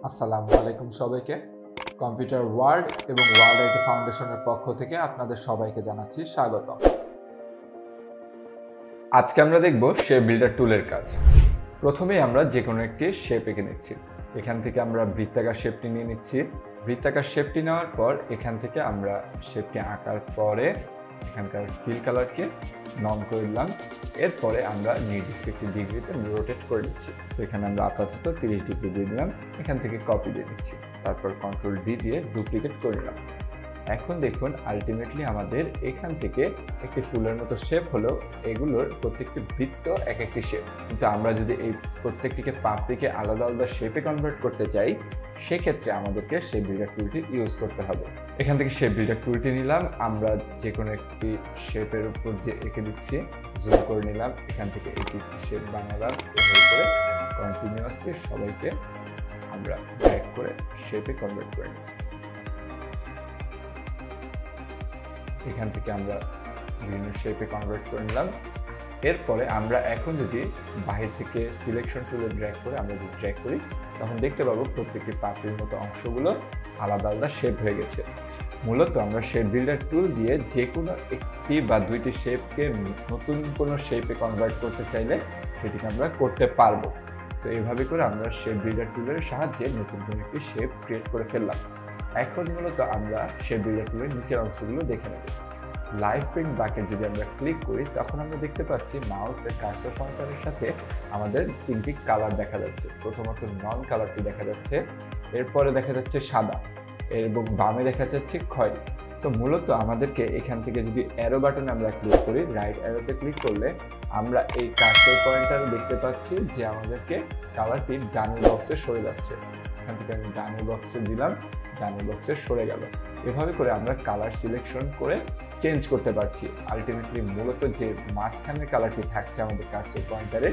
আসসালামু আলাইকুম সবাইকে। কম্পিউটার ওয়ার্ল্ড এবং ওয়ার্ল্ড আইটি ফাউন্ডেশনের পক্ষ থেকে আপনাদের সবাইকে জানাচ্ছি স্বাগতম। আজকে আমরা দেখব শেপ বিল্ডার টুলের কাজ। প্রথমেই আমরা যে কোনো একটি শেপ এঁকে নিচ্ছি। এখান থেকে আমরা বৃত্তাকার শেপটি নিয়ে নিচ্ছি। বৃত্তাকার শেপটি নেওয়ার পর এখান থেকে আমরা শেপটি আঁকার পরে এখানকার ফিল কালারকে নন করে দিলাম। এরপরে আমরা নির্দিষ্ট একটি ডিগ্রিতে রোটেট করে দিচ্ছি। তো এখানে আমরা আপাতত 30 ডিগ্রি দিয়ে দিলাম। এখান থেকে কপি দিয়ে দিচ্ছি, তারপর কন্ট্রোল ডি দিয়ে ডুপ্লিকেট করে দিলাম। এখন দেখুন আলটিমেটলি আমাদের এখান থেকে একটি ফুলের মতো শেপ হলো। এগুলোর প্রত্যেকটি বৃত্ত এক একটি শেপ, কিন্তু আমরা যদি এই প্রত্যেকটিকে পাপড়িকে আলাদা আলাদা শেপে কনভার্ট করতে চাই, সেক্ষেত্রে আমাদেরকে শেপ বিল্ডার টুলটি ইউজ করতে হবে। এখান থেকে শেপ বিল্ডার টুলটি নিলাম, আমরা যে কোনো একটি শেপের উপর দিয়ে এঁকে দিচ্ছি, জুম করে নিলাম। এখান থেকে একটি শেপ বানালাম, এভাবে করে কন্টিনিউয়াসলি সবাইকে আমরা ড্র্যাগ করে শেপে কনভার্ট করে নিচ্ছি। এখান থেকে আমরা বিভিন্ন শেপে কনভার্ট করে নিলাম। এরপরে আমরা এখন যদি বাহির থেকে সিলেকশন টুলে ড্র্যাগ করে আমরা যদি ড্র্যাগ করি, তখন দেখতে পাবো প্রত্যেকটি পাপড়ির মতো অংশগুলো আলাদা আলাদা শেপ হয়ে গেছে। মূলত আমরা শেপ বিল্ডার টুল দিয়ে যে কোনো একটি বা দুইটি শেপকে নতুন কোনো শেপে কনভার্ট করতে চাইলে সেটিকে আমরা করতে পারবো। তো এইভাবে করে আমরা শেপ বিল্ডার টুলের সাহায্যে নতুন কোনো একটি শেপ ক্রিয়েট করে ফেললাম। এখন মূলত আমরা শেপ বিল্ডার টুলের নিচের অংশগুলো দেখে নেব। লাইভ প্রিন্ট বাকেট যদি আমরা ক্লিক করি, তখন আমরা দেখতে পাচ্ছি মাউসের কার্সর পয়েন্টারের সাথে আমাদের তিনটি কালার দেখা যাচ্ছে। প্রথমত নন কালারটি দেখা যাচ্ছে, এরপরে দেখা যাচ্ছে সাদা, এবং বামে দেখা যাচ্ছে খয়েরি। তো মূলত আমাদেরকে এখান থেকে যদি অ্যারো বাটনে আমরা ক্লিক করি, রাইট অ্যারোতে ক্লিক করলে আমরা এই কার্সর পয়েন্টারে দেখতে পাচ্ছি যে আমাদেরকে কালারটি ডানের বক্সে সরে যাচ্ছে। এখান থেকে আমি ডানের বক্সে দিলাম, ডানের বক্সে সরে গেল। এভাবে করে আমরা কালার সিলেকশন করে চেঞ্জ করতে পারছি। আলটিমেটলি মূলত যে মাঝখানের কালারটি থাকছে আমাদের কার্সর পয়েন্টারে,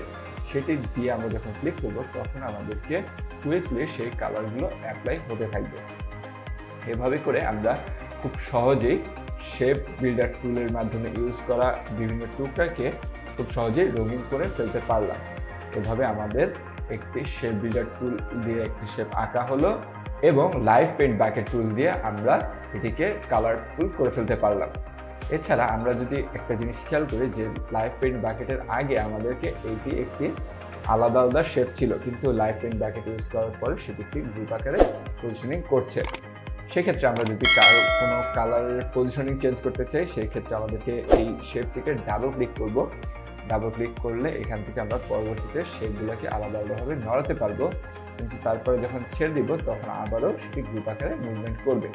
সেটি দিয়ে আমরা যখন ক্লিক করব, তখন আমাদেরকে কুইকলি সেই কালারগুলো অ্যাপ্লাই হতে থাকবে। এভাবে করে আমরা খুব সহজেই শেপ বিল্ডার টুলের মাধ্যমে ইউজ করা বিভিন্ন টুকরাকে খুব সহজেই রঙিন করে ফেলতে পারলাম। এভাবে আমাদের একটি শেপ বিল্ডার টুল দিয়ে একটি শেপ আঁকা হলো, এবং লাইভ পেইন্ট বাকেট টুল দিয়ে আমরা এটিকে কালারফুল করে ফেলতে পারলাম। এছাড়া আমরা যদি একটা জিনিস খেয়াল করি, যে লাইভ পেইন্ট বাকেটের আগে আমাদেরকে এইটি একটি আলাদা আলাদা শেপ ছিল, কিন্তু লাইভ পেইন্ট বাকেট ইউজ করার পরে সেটি একটি গ্রুপ আকারে পজিশনিং করছে। সেক্ষেত্রে আমরা যদি কোনো কালারের পজিশনিং চেঞ্জ করতে চাই, সেই ক্ষেত্রে আমাদেরকে এই শেপটিকে ডাবল ক্লিক করব। ডাবল ক্লিক করলে এখান থেকে আমরা পরবর্তীতে শেপগুলোকে আলাদা আলাদাভাবে নড়াতে পারবো, কিন্তু তারপরে যখন ছেড়ে দিব তখন আবারও সেটি গ্রুপ আকারে মুভমেন্ট করবে।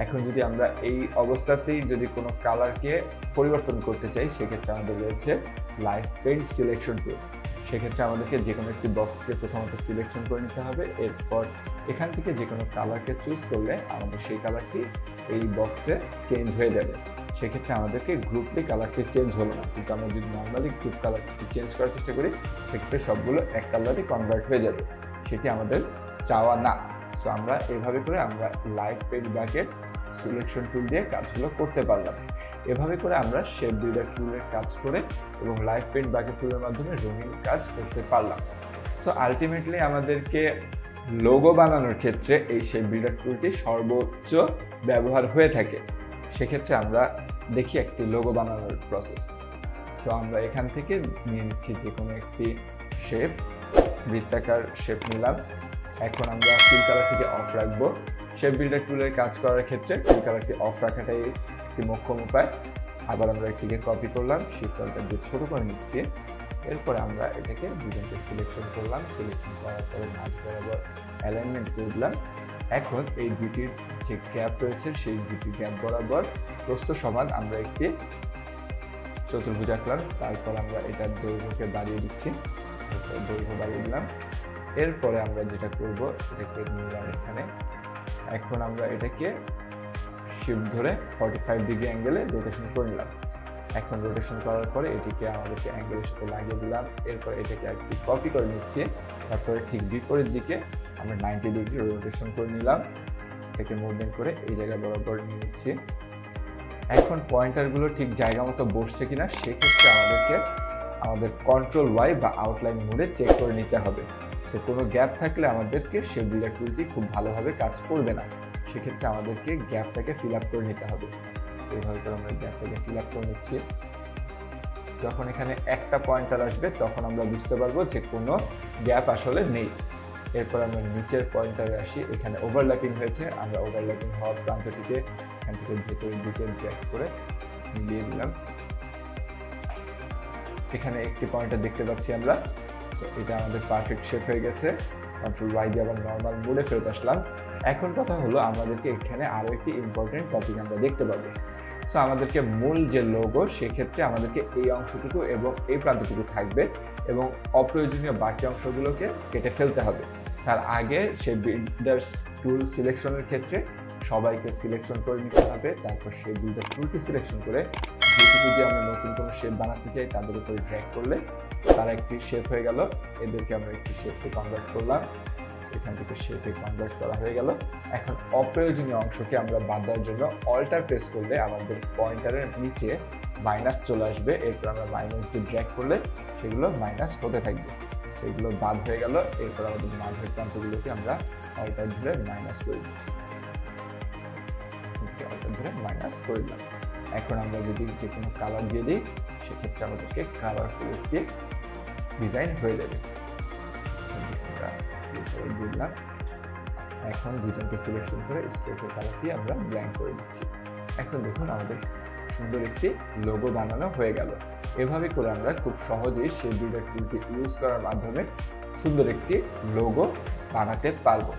এখন যদি আমরা এই অবস্থাতেই যদি কোনো কালারকে পরিবর্তন করতে চাই, সেক্ষেত্রে আমাদের রয়েছে লাইভ পেইন্ট সিলেকশন টুল। সেক্ষেত্রে আমাদেরকে যে কোনো একটি বক্সকে প্রথমত সিলেকশন করে নিতে হবে। এরপর এখান থেকে যে কোনো কালারকে চুজ করলে আমাদের সেই কালারটি এই বক্সে চেঞ্জ হয়ে যাবে। সেক্ষেত্রে আমাদেরকে গ্রুপলি কালারটি চেঞ্জ হলো না, কিন্তু আমরা যদি নর্মালি গ্রুপ কালারটি চেঞ্জ করার চেষ্টা করি, সেক্ষেত্রে সবগুলো এক কালারই কনভার্ট হয়ে যাবে। সেটি আমাদের চাওয়া না। সো আমরা এভাবে করে আমরা live paint bucket selection tool দিয়ে কাজগুলো করতে পারলাম। এভাবে করে আমরা শেপ বিল্ডার টুলের কাজ করে এবং লাইভ পেইন্ট বাকেট টুলের মাধ্যমে রঙিন কাজ করতে পারলাম। সো আলটিমেটলি আমাদেরকে লোগো বানানোর ক্ষেত্রে এই শেপ বিল্ডার টুলটি সর্বোচ্চ ব্যবহার হয়ে থাকে। সেক্ষেত্রে আমরা দেখি একটি লোগো বানানোর প্রসেস। সো আমরা এখান থেকে নিয়ে নিচ্ছি যে কোনো একটি শেপ, বৃত্তাকার শেপ নিলাম। এখন আমরা ফিল কালারটিকে অফ রাখবো। শেপ বিল্ডার টুলের কাজ করার ক্ষেত্রে ফিল কালারটি অফ রাখাটাই একটি মোক্ষম উপায়। আবার আমরা এটিকে কপি করলাম, শিফট অল্টার দিয়ে ছোট করে নিচ্ছি। এরপরে আমরা এটাকে দুজনকে সিলেকশন করলাম, সিলেকশন করার পরে মাঝ বরাবর অ্যালাইনমেন্ট করে দিলাম। এখন এই দুটির যে গ্যাপ রয়েছে, সেই দুটি গ্যাপ বরাবর প্রস্থ সমান আমরা একটি চতুর্ভুজ আঁকলাম। তারপর আমরা এটার দৈর্ঘ্যকে বাড়িয়ে দিচ্ছি, দৈর্ঘ্য বাড়িয়ে দিলাম। এরপরে আমরা যেটা করব, এটাকে নিলাম এখানে। এখন আমরা এটাকে শিফট ধরে 45 ডিগ্রি অ্যাঙ্গেলে রোটেশন করে নিলাম। এখন রোটেশন করার পরে এটিকে আমাদেরকে অ্যাঙ্গেলের সাথে লাগিয়ে দিলাম। এরপর এটাকে একটু কপি করে নিচ্ছি। তারপরে ঠিক বিপরীত দিকে আমরা 90 ডিগ্রি রোটেশন করে নিলাম। এটাকে মুভমেন্ট করে এই জায়গা বরাবর নিয়ে নিচ্ছি। এখন পয়েন্টারগুলো ঠিক জায়গা মতো বসছে কিনা সেক্ষেত্রে আমাদেরকে আমাদের কন্ট্রোল ওয়াই বা আউটলাইন মোডে চেক করে নিতে হবে। সো কোনো গ্যাপ থাকলে আমাদেরকে শেপ বিল্ডার টুলটি খুব ভালোভাবে কাজ করবে না, সেক্ষেত্রে আমাদেরকে গ্যাপটাকে ফিল আপ করে নিতে হবে। এইভাবে করে আমরা গ্যাপটাকে ফিল আপ করে নিচ্ছি। যখন এখানে একটা পয়েন্টার আসবে তখন আমরা বুঝতে পারবো যে কোনো গ্যাপ আসলে নেই। এরপর আমরা নিচের পয়েন্টারে আসি, এখানে ওভারল্যাপিং হয়েছে, আমরা ওভারল্যাপিং হওয়ার প্রান্তটিকে এখান থেকে ভেতরের দিকে ড্র্যাগ করে মিলিয়ে দিলাম। এখানে একটি পয়েন্টার দেখতে পাচ্ছি আমরা, এটা আমাদের পারফেক্ট শেপ হয়ে গেছে। কন্ট্রোল ওয়াই দিয়ে আবার নর্মাল মোডে ফেরত আসলাম। এখন কথা হলো আমাদেরকে এখানে আরো একটি ইম্পর্টেন্ট টপিক আমরা দেখতে পাবো। সো আমাদেরকে মূল যে লোগো, সেক্ষেত্রে আমাদেরকে এই অংশটুকু এবং এই প্রান্তটুকু থাকবে এবং অপ্রয়োজনীয় বাড়তি অংশগুলোকে কেটে ফেলতে হবে। তার আগে শেপ বিল্ডার টুল সিলেকশনের ক্ষেত্রে সবাইকে সিলেকশন করে নিতে হবে। তারপর শেপ বিল্ডার টুলটি সিলেকশন করে যেটুকু যে আমরা নতুন কোনো শেপ বানাতে চাই তাদের উপরে ড্র্যাগ করলে তারা একটি শেপ হয়ে গেল। এদেরকে আমরা একটি শেপে কনভার্ট করলাম, এখান থেকে শেপে কনভার্ট করা হয়ে গেল। এখন অপ্রয়োজনীয় অংশকে আমরা বাদ দেওয়ার জন্য অল্টার প্রেস করলে আমাদের পয়েন্টারের নিচে মাইনাস চলে আসবে। এরপর আমরা মাইনাস দিয়ে ড্র্যাগ করলে সেগুলো মাইনাস হতে থাকবে, সেগুলো বাদ হয়ে গেল। এরপর আমাদের মাঝের প্রান্তগুলোকে আমরা অল্টার ধরে মাইনাস করে দিচ্ছি, অল্টার ধরে মাইনাস করে দিলাম। এখন আমরা যদি যে কোনো কালার দিয়ে দিই, সেক্ষেত্রে আমাদেরকে কালারফুল একটি ডিজাইন হয়ে যাবে। দিলাম। এখন দুজনকে সিলেকশন করে স্ট্রোকের কালারটি আমরা ব্ল্যাঙ্ক করে দিচ্ছি। এখন দেখুন আমাদের সুন্দর একটি লোগো বানানো হয়ে গেল। এভাবে করে আমরা খুব সহজেই শেপ বিল্ডার টুলটি ইউজ করার মাধ্যমে সুন্দর একটি লোগো বানাতে পারবো।